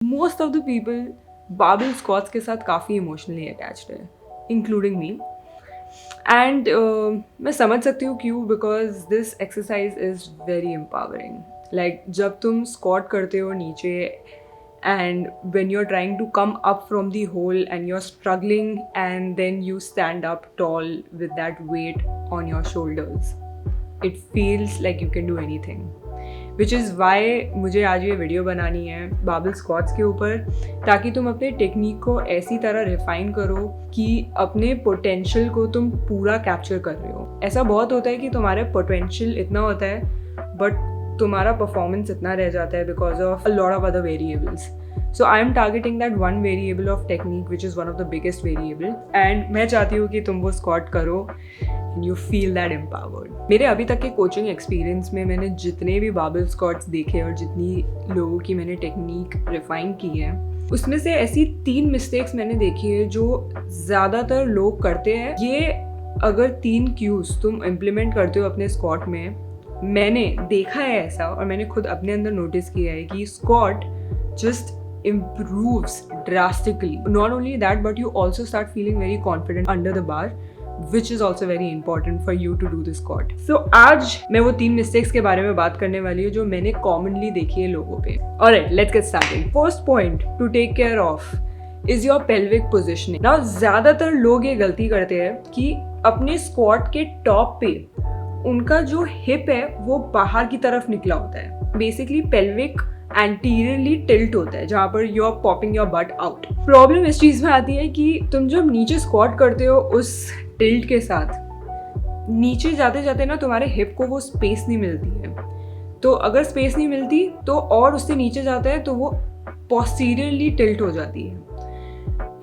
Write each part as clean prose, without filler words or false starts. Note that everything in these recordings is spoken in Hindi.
Most of the people barbell squats के साथ काफ़ी इमोशनली अटैच्ड है, इंक्लूडिंग मी। एंड मैं समझ सकती हूँ क्यों, because this exercise is very empowering. Like जब तुम स्क्वाट करते हो नीचे and when you're trying to come up from the hole and you're struggling and then you stand up tall with that weight on your shoulders, it feels like you can do anything, which is why मुझे आज ये वीडियो बनानी है बार्बल स्क्वाट्स के ऊपर, ताकि तुम अपने टेक्निक को ऐसी तरह रिफाइन करो कि अपने पोटेंशियल को तुम पूरा कैप्चर कर रहे हो। ऐसा बहुत होता है कि तुम्हारे पोटेंशियल इतना होता है बट तुम्हारा परफॉर्मेंस इतना रह जाता है because of a lot of other variables. So I am targeting that one variable of technique which is one of the biggest variable, and मैं चाहती हूँ कि तुम वो स्क्वाट करो and you feel that empowered. मेरे अभी तक के कोचिंग एक्सपीरियंस में मैंने जितने भी बार्बल स्क्वाट्स देखे और जितनी लोगों की मैंने टेक्निक रिफाइन की है, उसमें से ऐसी 3 मिस्टेक्स मैंने देखी है जो ज़्यादातर लोग करते हैं। ये अगर 3 क्यूज तुम इम्प्लीमेंट करते हो अपने स्क्वाट में, मैंने देखा है ऐसा और मैंने खुद अपने अंदर नोटिस किया है कि squat just improves drastically. Not only that, but you also start feeling very confident under the bar, which is also very important for you to do this squat. So आज मैं वो 3 mistakes के बारे में बात करने वाली हूँ जो मैंने commonly देखी है लोगों पे। Alright, let's get started. First point to take care of is your pelvic positioning. Now ज़्यादातर लोग ये गलती करते हैं कि अपने squat के टॉप पे उनका जो हिप है वो बाहर की तरफ निकला होता है। बेसिकली पेल्विक एंटीरियरली टिल्ट होता है, जहाँ पर you are popping your butt out. Problem इस चीज़ में आती है कि तुम जब नीचे स्क्वाट करते हो उस टिल्ट के साथ, नीचे जाते जाते ना तुम्हारे हिप को वो स्पेस नहीं मिलती है। तो अगर स्पेस नहीं मिलती तो और उससे नीचे जाता है तो वो पोस्टीरियरली टिल्ट हो जाती है।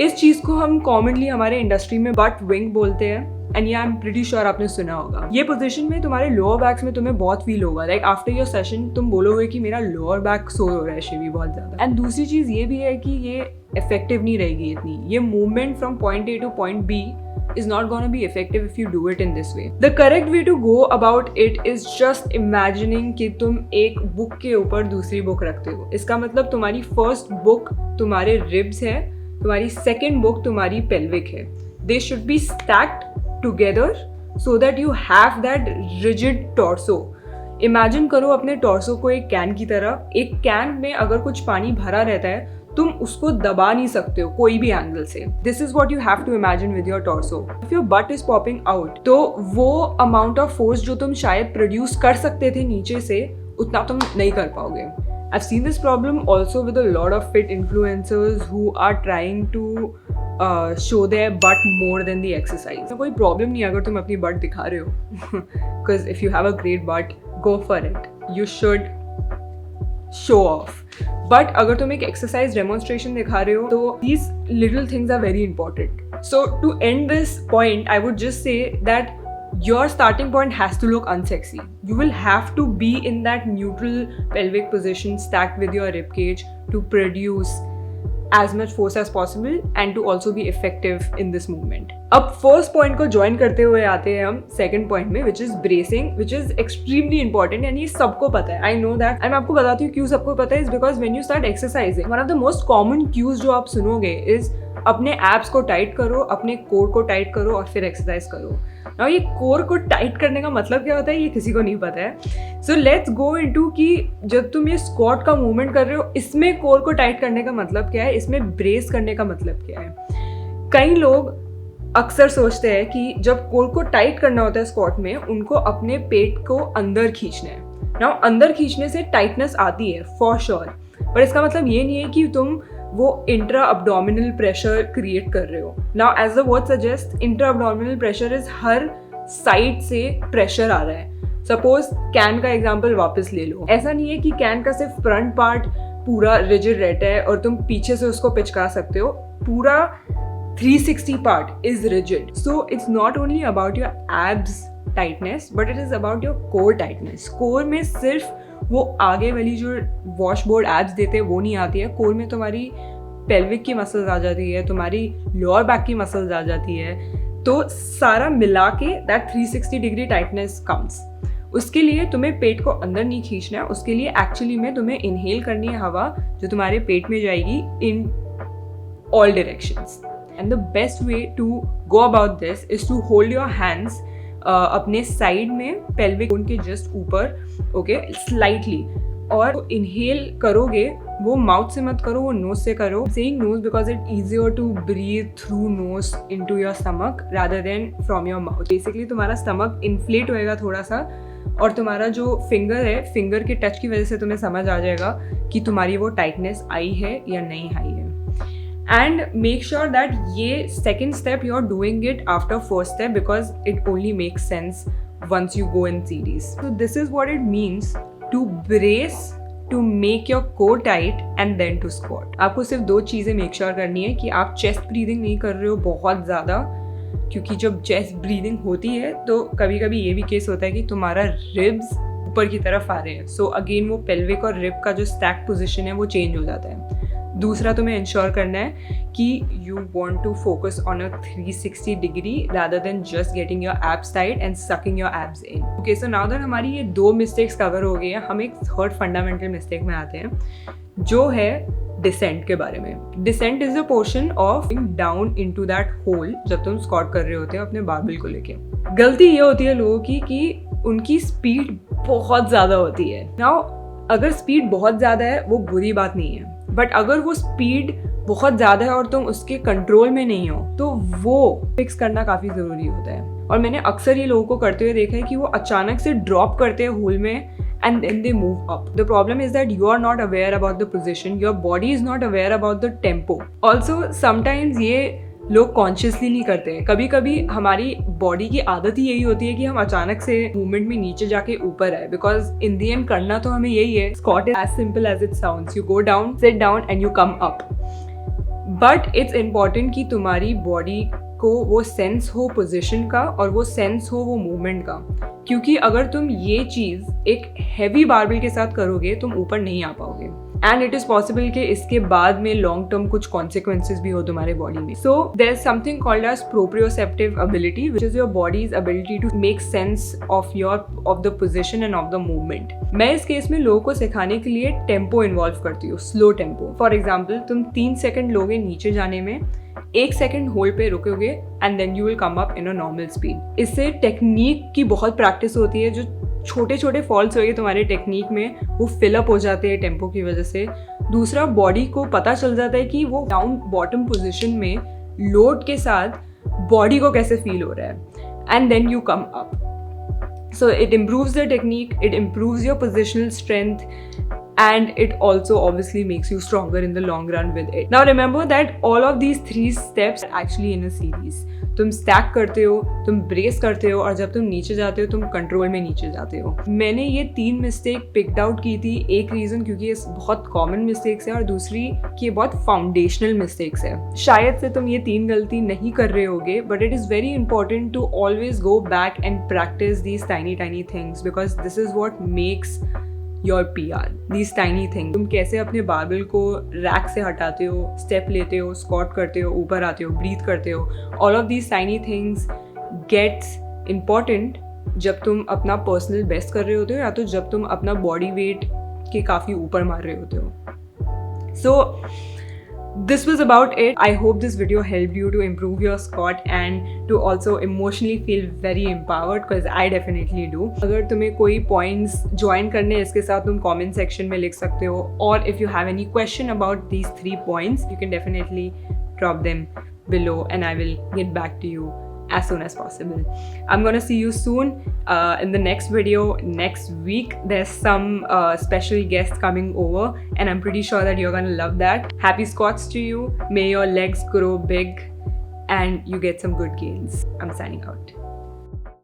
इस चीज़ को हम कॉमनली हमारे इंडस्ट्री में बट विंग बोलते हैं, एंड ये आई एम प्रीटी श्योर आपने सुना होगा। ये पोजीशन में तुम्हारे लोअर बैक्स में तुम्हें बहुत फील होगा। लाइक आफ्टर योर सेशन तुम बोलोगे कि मेरा लोअर बैक सो हो रहा है शिवी बहुत ज़्यादा। एंड दूसरी चीज़ ये भी है कि ये इफेक्टिव नहीं रहेगी इतनी। ये movement from point A to point B is not going to be effective if you do it in this way. The correct way to go about it is just imagining कि तुम एक बुक के ऊपर दूसरी बुक रखते हो। इसका मतलब तुम्हारी फर्स्ट बुक तुम्हारे रिब्स है, तुम्हारी सेकेंड बुक तुम्हारी पेल्विक है। They should be stacked together so that you have that rigid torso. Imagine करो अपने टॉर्सो को एक कैन की तरह। एक कैन में अगर कुछ पानी भरा रहता है तुम उसको दबा नहीं सकते हो कोई भी एंगल से। This is what you have to imagine with your torso. If your butt is popping out तो वो अमाउंट ऑफ फोर्स जो तुम शायद प्रोड्यूस कर सकते थे नीचे से, उतना तुम नहीं कर पाओगे। I've seen this problem also with a lot of fit influencers who are trying to show their butt more than the exercise. कोई प्रॉब्लम नहीं अगर तुम अपनी बट दिखा रहे हो, because if you have a great butt, go for it. You should show off. But अगर तुम एक एक्सरसाइज डेमोन्स्ट्रेशन दिखा रहे हो तो these little things are very important. So to end this point, I would just say that your starting point has to look unsexy. You will have to be in that neutral pelvic position stacked with your rib cage to produce as much force as possible and to also be effective in this movement. अब फर्स्ट पॉइंट को ज्वाइन करते हुए आते हैं हम सेकंड पॉइंट में, which is bracing, which is extremely important. And ये सबको पता है, आई नो दैट। एंड मैं आपको बताती हूँ क्यों सबको पता है। Is because when you start exercising, one of the most common cues जो आप सुनोगे इज अपने एब्स को टाइट करो, अपने कोर को टाइट करो और फिर एक्सरसाइज करो। नाउ ये कोर को टाइट करने का मतलब क्या होता है ये किसी को नहीं पता है। सो लेट्स गो इनटू कि जब तुम ये स्क्वाट का मूवमेंट कर रहे हो, इसमें कोर को टाइट करने का मतलब क्या है, इसमें ब्रेस करने का मतलब क्या है। कई लोग अक्सर सोचते हैं कि जब कोर को टाइट करना होता है स्क्वाट में, उनको अपने पेट को अंदर खींचना है। नाउ अंदर खींचने से टाइटनेस आती है फॉर श्योर, पर इसका मतलब ये नहीं है कि तुम वो इंट्रा अब्डोमिनल प्रेशर क्रिएट कर रहे हो। Now as the word suggest, intra abdominal pressure is हर साइड से प्रेशर आ रहा है। सपोज कैन का एग्जांपल वापस ले लो। ऐसा नहीं है कि कैन का सिर्फ फ्रंट पार्ट पूरा रिजिड रहता है और तुम पीछे से उसको पिचका सकते हो। पूरा 360 part is rigid. So it's not only about your abs tightness, but it is about your core tightness. Core में सिर्फ वो आगे वाली जो वॉशबोर्ड एब्स देते हैं वो नहीं आती है। कोर में तुम्हारी पेल्विक की मसल्स आ जाती है, तुम्हारी लोअर बैक की मसल्स आ जाती है, तो सारा मिला के दैट 360 डिग्री टाइटनेस कम्स। उसके लिए तुम्हें पेट को अंदर नहीं खींचना है, उसके लिए एक्चुअली में तुम्हें इनहेल करनी है हवा जो तुम्हारे पेट में जाएगी in all directions. And the best way to go about this is to hold your hands अपने साइड में पेल्विक बोन के जस्ट ऊपर, ओके, स्लाइटली. और इनहेल करोगे वो माउथ से मत करो, वो नोज से करो. Saying nose because it easier to breathe through nose into your stomach rather than from your mouth. Basically तुम्हारा स्टमक इन्फ्लेट होएगा थोड़ा सा, और तुम्हारा जो फिंगर है, फिंगर के टच की वजह से तुम्हें समझ आ जाएगा कि तुम्हारी वो टाइटनेस आई है या नहीं आई है. एंड मेक श्योर दैट ये second step you are doing it after first step because it only makes sense once you go in series. So this is what it means to brace, to make your core tight and then to squat. आपको सिर्फ 2 चीज़ें मेक श्योर करनी है कि आप चेस्ट ब्रीदिंग नहीं कर रहे हो बहुत ज़्यादा, क्योंकि जब चेस्ट ब्रीदिंग होती है तो कभी कभी ये भी केस होता है कि तुम्हारा रिब्स ऊपर की तरफ आ रहे हैं. सो अगेन वो पेल्विक और रिब का जो स्टैक पोजिशन है वो चेंज हो जाता है. दूसरा तुम्हें इंश्योर करना है कि you want to focus on a 360 degree rather than just getting your abs tight and sucking your abs in. Okay, so now that हमारी ये 2 मिस्टेक्स कवर हो गई हैं, हम एक थर्ड फंडामेंटल मिस्टेक में आते हैं जो है डिसेंट के बारे में. Descent is the portion of down into that hole जब तुम स्क्वाट कर रहे होते हो अपने बारबेल को लेके. गलती ये होती है लोगों की कि उनकी स्पीड बहुत ज़्यादा होती है. नाउ अगर स्पीड बहुत ज़्यादा है वो बुरी बात नहीं है, बट अगर वो स्पीड बहुत ज़्यादा है और तुम उसके कंट्रोल में नहीं हो तो वो फिक्स करना काफ़ी ज़रूरी होता है. और मैंने अक्सर ये लोगों को करते हुए देखा है कि वो अचानक से ड्रॉप करते हैं होल में and then they move up. The problem is that you are not aware about the position, your body is not aware about the tempo. Also sometimes ये लोग कॉन्शियसली नहीं करते हैं. कभी कभी हमारी बॉडी की आदत ही यही होती है कि हम अचानक से मूवमेंट में नीचे जाके ऊपर आए, बिकॉज इन दी एंड करना तो हमें यही है. Squat is as simple as it sounds. You go down, sit down and you come up. But it's important कि तुम्हारी बॉडी को वो सेंस हो पोजिशन का और वो सेंस हो वो मूवमेंट का, क्योंकि अगर तुम ये चीज़ एक हैवी बारबेल के साथ करोगे तुम ऊपर नहीं आ पाओगे. एंड इट इज पॉसिबल कि इसके बाद में लॉन्ग टर्म कुछ कॉन्सिक्वेंसेज भी हो तुम्हारे बॉडी में. So there is something called as proprioceptive ability, which is your body's ability to make sense of the position and of the movement. मैं इस केस में लोगों को सिखाने के लिए टेम्पो इन्वॉल्व करती हूँ, स्लो टेम्पो. फॉर एग्जाम्पल तुम 3 सेकंड लोगे नीचे जाने में, 1 सेकंड होल्ड पे रुकोगे and then you will come up in a normal speed. इससे टेक्निक की बहुत प्रैक्टिस होती है. जो छोटे छोटे फॉल्ट्स होंगे तुम्हारे टेक्निक में वो फिलअप हो जाते हैं टेम्पो की वजह से. दूसरा, बॉडी को पता चल जाता है कि वो डाउन बॉटम पोजीशन में लोड के साथ बॉडी को कैसे फील हो रहा है and then you come up. So it improves the technique, it improves your positional strength, and it also obviously makes you stronger in the long run with it. Now remember that all of these 3 steps are actually in a series. तुम स्टैक करते हो, तुम ब्रेस करते हो, और जब तुम नीचे जाते हो तुम कंट्रोल में नीचे जाते हो. मैंने ये 3 मिस्टेक पिक्ड आउट की थी. एक रीज़न क्योंकि ये बहुत कॉमन मिस्टेक्स है, और दूसरी कि ये बहुत फाउंडेशनल मिस्टेक्स है. शायद से तुम ये 3 गलती नहीं कर रहे होगे, but it is very important to always go back and practice these tiny things, because this is what makes your PR. These tiny things. तुम कैसे अपने बारबेल को रैक से हटाते हो, स्टेप लेते हो, स्क्वाट करते हो, ऊपर आते हो, ब्रीथ करते हो. All of these tiny things gets important जब तुम अपना पर्सनल बेस्ट कर रहे होते हो, या तो जब तुम अपना बॉडी वेट के काफ़ी ऊपर मार रहे होते हो. सो this was about it. I hope this video helped you to improve your squat and to also emotionally feel very empowered, because I definitely do. अगर तुम्हें कोई points join करने इसके साथ तुम comment section में लिख सकते हो, और if you have any question about these 3 points you can definitely drop them below and I will get back to you as soon as possible. I'm gonna see you soon in the next video next week. There's some special guests coming over and I'm pretty sure that you're gonna love that. Happy squats to you. May your legs grow big and you get some good gains. I'm signing out.